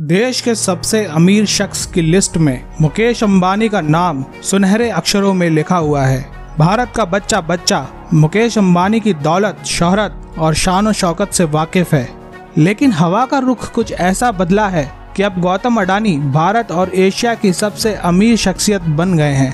देश के सबसे अमीर शख्स की लिस्ट में मुकेश अंबानी का नाम सुनहरे अक्षरों में लिखा हुआ है। भारत का बच्चा बच्चा मुकेश अंबानी की दौलत, शोहरत और शान और शौकत से वाकिफ है। लेकिन हवा का रुख कुछ ऐसा बदला है कि अब गौतम अडानी भारत और एशिया की सबसे अमीर शख्सियत बन गए हैं।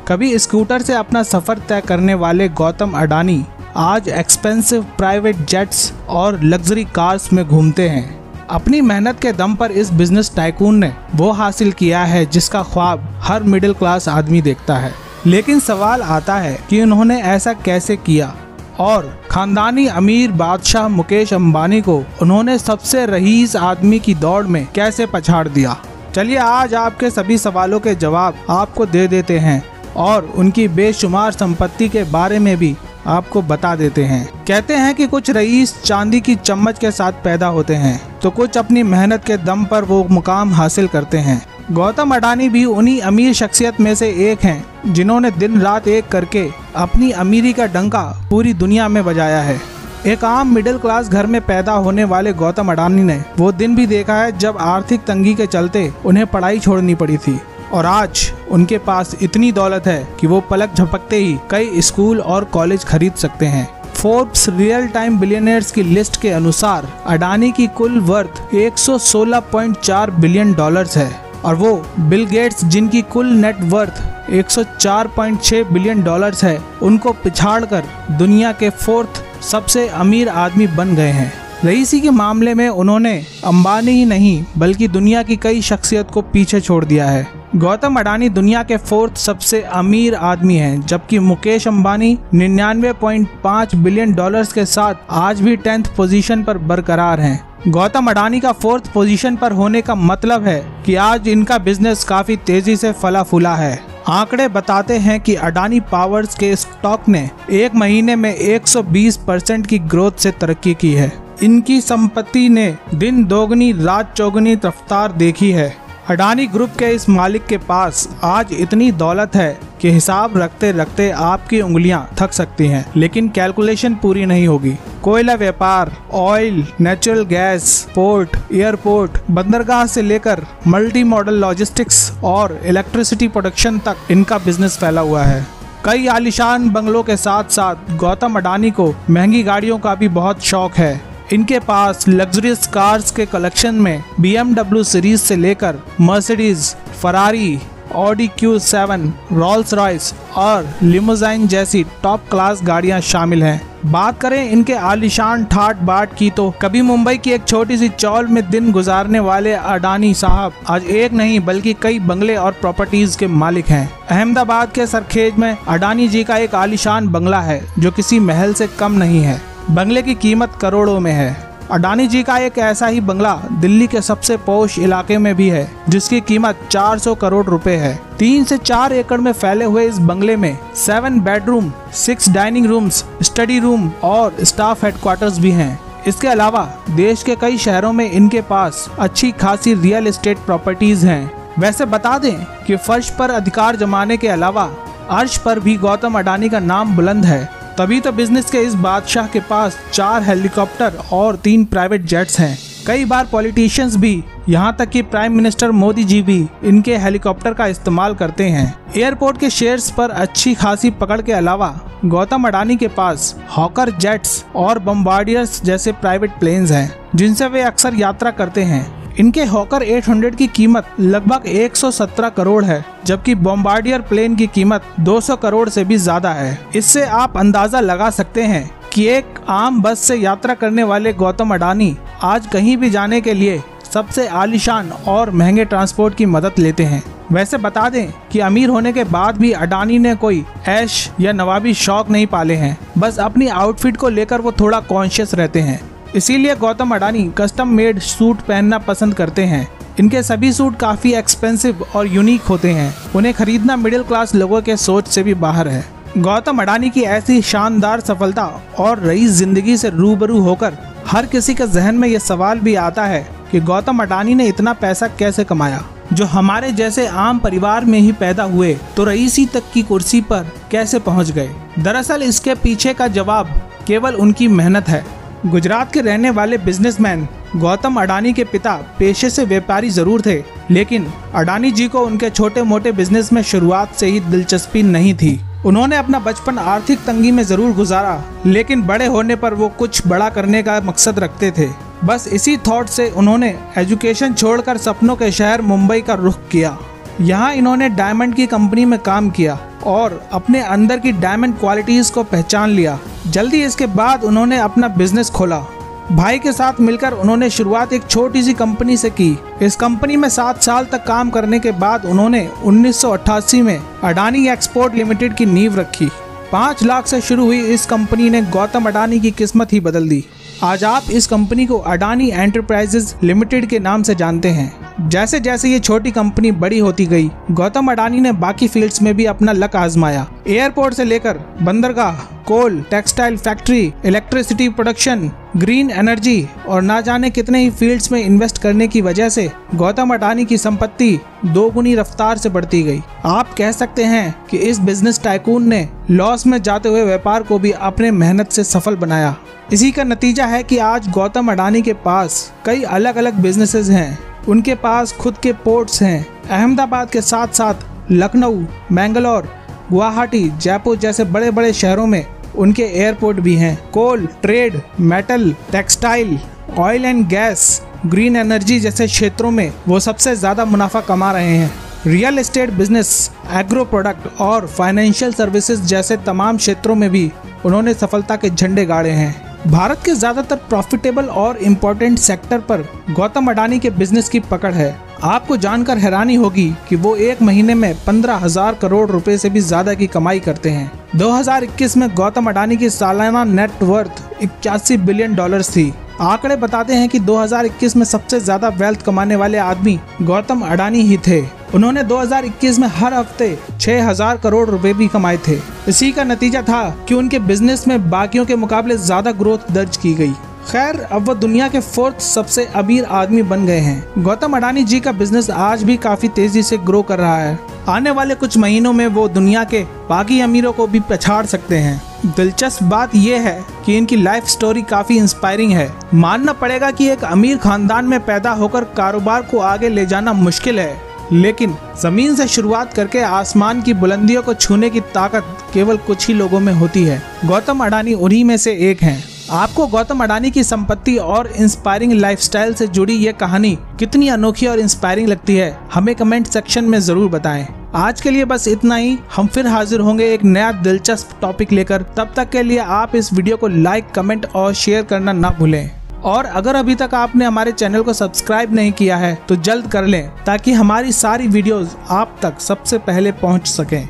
कभी स्कूटर से अपना सफर तय करने वाले गौतम अडानी आज एक्सपेंसिव प्राइवेट जेट्स और लग्जरी कार्स में घूमते हैं। अपनी मेहनत के दम पर इस बिजनेस टाइकून ने वो हासिल किया है जिसका ख्वाब हर मिडिल क्लास आदमी देखता है। लेकिन सवाल आता है कि उन्होंने ऐसा कैसे किया और खानदानी अमीर बादशाह मुकेश अंबानी को उन्होंने सबसे रईस आदमी की दौड़ में कैसे पछाड़ दिया। चलिए आज आपके सभी सवालों के जवाब आपको दे देते हैं और उनकी बेशुमार संपत्ति के बारे में भी आपको बता देते हैं। कहते हैं कि कुछ रईस चांदी की चम्मच के साथ पैदा होते हैं तो कुछ अपनी मेहनत के दम पर वो मुकाम हासिल करते हैं। गौतम अडानी भी उन्हीं अमीर शख्सियत में से एक हैं जिन्होंने दिन रात एक करके अपनी अमीरी का डंका पूरी दुनिया में बजाया है। एक आम मिडिल क्लास घर में पैदा होने वाले गौतम अडानी ने वो दिन भी देखा है जब आर्थिक तंगी के चलते उन्हें पढ़ाई छोड़नी पड़ी थी और आज उनके पास इतनी दौलत है कि वो पलक झपकते ही कई स्कूल और कॉलेज खरीद सकते हैं। फोर्ब्स रियल टाइम बिलियनर्स की लिस्ट के अनुसार अडानी की कुल वर्थ 116.4 बिलियन डॉलर्स है और वो बिल गेट्स जिनकी कुल नेट वर्थ 104.6 बिलियन डॉलर्स है उनको पिछाड़कर दुनिया के फोर्थ सबसे अमीर आदमी बन गए हैं। रईसी के मामले में उन्होंने अंबानी ही नहीं बल्कि दुनिया की कई शख्सियत को पीछे छोड़ दिया है। गौतम अडानी दुनिया के फोर्थ सबसे अमीर आदमी हैं, जबकि मुकेश अंबानी 99.5 बिलियन डॉलर्स के साथ आज भी 10th पोजीशन पर बरकरार हैं। गौतम अडानी का 4th पोजीशन पर होने का मतलब है कि आज इनका बिजनेस काफी तेजी से फला फूला है। आंकड़े बताते हैं कि अडानी पावर्स के स्टॉक ने एक महीने में 120% की ग्रोथ से तरक्की की है। इनकी संपत्ति ने दिन दोगुनी रात चौगुनी रफ्तार देखी है। अडानी ग्रुप के इस मालिक के पास आज इतनी दौलत है कि हिसाब रखते रखते आपकी उंगलियां थक सकती हैं, लेकिन कैलकुलेशन पूरी नहीं होगी। कोयला व्यापार, oil, natural gas, port, airport, बंदरगाह से लेकर मल्टी मॉडल लॉजिस्टिक्स और इलेक्ट्रिसिटी प्रोडक्शन तक इनका बिजनेस फैला हुआ है। कई आलीशान बंगलों के साथ साथ गौतम अडानी को महंगी गाड़ियों का भी बहुत शौक है। इनके पास लग्जरियस कार्स के कलेक्शन में BMW सीरीज से लेकर Mercedes, Ferrari, Audi Q7, Rolls Royce और लिमोजाइन जैसी टॉप क्लास गाड़ियां शामिल हैं। बात करें इनके आलीशान ठाट बाट की तो कभी मुंबई की एक छोटी सी चौल में दिन गुजारने वाले अडानी साहब आज एक नहीं बल्कि कई बंगले और प्रॉपर्टीज के मालिक हैं। अहमदाबाद के सरखेज में अडानी जी का एक आलीशान बंगला है जो किसी महल से कम नहीं है। बंगले की कीमत करोड़ों में है। अडानी जी का एक ऐसा ही बंगला दिल्ली के सबसे पॉश इलाके में भी है जिसकी कीमत 400 करोड़ रुपए है। 3 से 4 एकड़ में फैले हुए इस बंगले में 7 bedroom, 6 dining rooms, study room और स्टाफ हेडक्वार्टर्स भी हैं। इसके अलावा देश के कई शहरों में इनके पास अच्छी खासी रियल एस्टेट प्रॉपर्टीज हैं। वैसे बता दें कि फर्श पर अधिकार जमाने के अलावा अर्श पर भी गौतम अडानी का नाम बुलंद है। तभी तो बिजनेस के इस बादशाह के पास 4 हेलीकॉप्टर और 3 प्राइवेट जेट्स हैं। कई बार पॉलिटिशियंस भी, यहाँ तक कि प्राइम मिनिस्टर मोदी जी भी इनके हेलीकॉप्टर का इस्तेमाल करते हैं। एयरपोर्ट के शेयर्स पर अच्छी खासी पकड़ के अलावा गौतम अडानी के पास हॉकर जेट्स और बम्बार्डियर्स जैसे प्राइवेट प्लेन्स हैं जिनसे वे अक्सर यात्रा करते हैं। इनके हॉकर 800 की कीमत लगभग 117 करोड़ है, जबकि बॉम्बार्डियर प्लेन की कीमत 200 करोड़ से भी ज्यादा है। इससे आप अंदाजा लगा सकते हैं कि एक आम बस से यात्रा करने वाले गौतम अडानी आज कहीं भी जाने के लिए सबसे आलीशान और महंगे ट्रांसपोर्ट की मदद लेते हैं। वैसे बता दें कि अमीर होने के बाद भी अडानी ने कोई ऐश या नवाबी शौक नहीं पाले हैं। बस अपनी आउटफिट को लेकर वो थोड़ा कॉन्शियस रहते हैं। इसीलिए Gautam Adani custom made suit पहनना पसंद करते हैं। इनके सभी सूट काफी एक्सपेंसिव और यूनिक होते हैं। उन्हें खरीदना मिडिल क्लास लोगों के सोच से भी बाहर है। गौतम अडानी की ऐसी शानदार सफलता और रईस जिंदगी से रूबरू होकर हर किसी के जहन में ये सवाल भी आता है कि गौतम अडानी ने इतना पैसा कैसे कमाया। जो हमारे जैसे आम परिवार में ही पैदा हुए तो रईसी तक की कुर्सी पर कैसे पहुंच गए। दरअसल इसके पीछे का जवाब केवल उनकी मेहनत है। गुजरात के रहने वाले बिजनेसमैन गौतम अडानी के पिता पेशे से व्यापारी जरूर थे, लेकिन अडानी जी को उनके छोटे मोटे बिजनेस में शुरुआत से ही दिलचस्पी नहीं थी। उन्होंने अपना बचपन आर्थिक तंगी में जरूर गुजारा, लेकिन बड़े होने पर वो कुछ बड़ा करने का मकसद रखते थे। बस इसी थॉट से उन्होंने एजुकेशन छोड़कर सपनों के शहर मुंबई का रुख किया। यहाँ इन्होंने डायमंड की कंपनी में काम किया और अपने अंदर की डायमंड क्वालिटीज को पहचान लिया। जल्दी इसके बाद उन्होंने अपना बिजनेस खोला। भाई के साथ मिलकर उन्होंने शुरुआत एक छोटी सी कंपनी से की। इस कंपनी में 7 साल तक काम करने के बाद उन्होंने 1988 में अडानी एक्सपोर्ट लिमिटेड की नींव रखी। 5 लाख से शुरू हुई इस कंपनी ने गौतम अडानी की किस्मत ही बदल दी। आज आप इस कंपनी को अडानी एंटरप्राइजेज लिमिटेड के नाम से जानते हैं। जैसे जैसे ये छोटी कंपनी बड़ी होती गई, गौतम अडानी ने बाकी फील्ड्स में भी अपना लक आजमाया। एयरपोर्ट से लेकर बंदरगाह, coal, textile factory, electricity production, green energy और ना जाने कितने ही फील्ड्स में इन्वेस्ट करने की वजह से गौतम अडानी की संपत्ति 2 गुनी रफ्तार से बढ़ती गई। आप कह सकते हैं कि इस बिजनेस टाइकून ने लॉस में जाते हुए व्यापार को भी अपने मेहनत से सफल बनाया। इसी का नतीजा है कि आज गौतम अडानी के पास कई अलग अलग बिजनेसेस हैं। उनके पास खुद के पोर्ट्स हैं। अहमदाबाद के साथ साथ लखनऊ, मैंगलोर, गुवाहाटी, जयपुर जैसे बड़े बड़े शहरों में उनके एयरपोर्ट भी हैं। Coal, trade, metal, textile, oil and gas, green energy जैसे क्षेत्रों में वो सबसे ज़्यादा मुनाफा कमा रहे हैं। Real estate business, agro product और फाइनेंशियल सर्विसेज जैसे तमाम क्षेत्रों में भी उन्होंने सफलता के झंडे गाड़े हैं। भारत के ज़्यादातर प्रॉफिटेबल और इम्पोर्टेंट सेक्टर पर गौतम अडानी के बिजनेस की पकड़ है। आपको जानकर हैरानी होगी कि वो एक महीने में 15,000 करोड़ रुपए से भी ज्यादा की कमाई करते हैं। 2021 में गौतम अडानी की सालाना नेट वर्थ 81 बिलियन डॉलर्स थी। आंकड़े बताते हैं कि 2021 में सबसे ज्यादा वेल्थ कमाने वाले आदमी गौतम अडानी ही थे। उन्होंने 2021 में हर हफ्ते 6,000 करोड़ रुपए भी कमाए थे। इसी का नतीजा था कि उनके बिजनेस में बाकियों के मुकाबले ज्यादा ग्रोथ दर्ज की गई। खैर, अब वो दुनिया के 4th सबसे अमीर आदमी बन गए हैं। गौतम अडानी जी का बिजनेस आज भी काफी तेजी से ग्रो कर रहा है। आने वाले कुछ महीनों में वो दुनिया के बाकी अमीरों को भी पछाड़ सकते हैं। दिलचस्प बात यह है कि इनकी लाइफ स्टोरी काफी इंस्पायरिंग है। मानना पड़ेगा कि एक अमीर खानदान में पैदा होकर कारोबार को आगे ले जाना मुश्किल है, लेकिन जमीन से शुरुआत करके आसमान की बुलंदियों को छूने की ताकत केवल कुछ ही लोगों में होती है। गौतम अडानी उन्हीं में से एक हैं। आपको गौतम अडानी की संपत्ति और इंस्पायरिंग लाइफस्टाइल से जुड़ी ये कहानी कितनी अनोखी और इंस्पायरिंग लगती है, हमें कमेंट सेक्शन में जरूर बताएं। आज के लिए बस इतना ही। हम फिर हाजिर होंगे एक नया दिलचस्प टॉपिक लेकर। तब तक के लिए आप इस वीडियो को लाइक, कमेंट और शेयर करना ना भूलें। और अगर अभी तक आपने हमारे चैनल को सब्सक्राइब नहीं किया है तो जल्द कर लें, ताकि हमारी सारी वीडियोस आप तक सबसे पहले पहुंच सकें।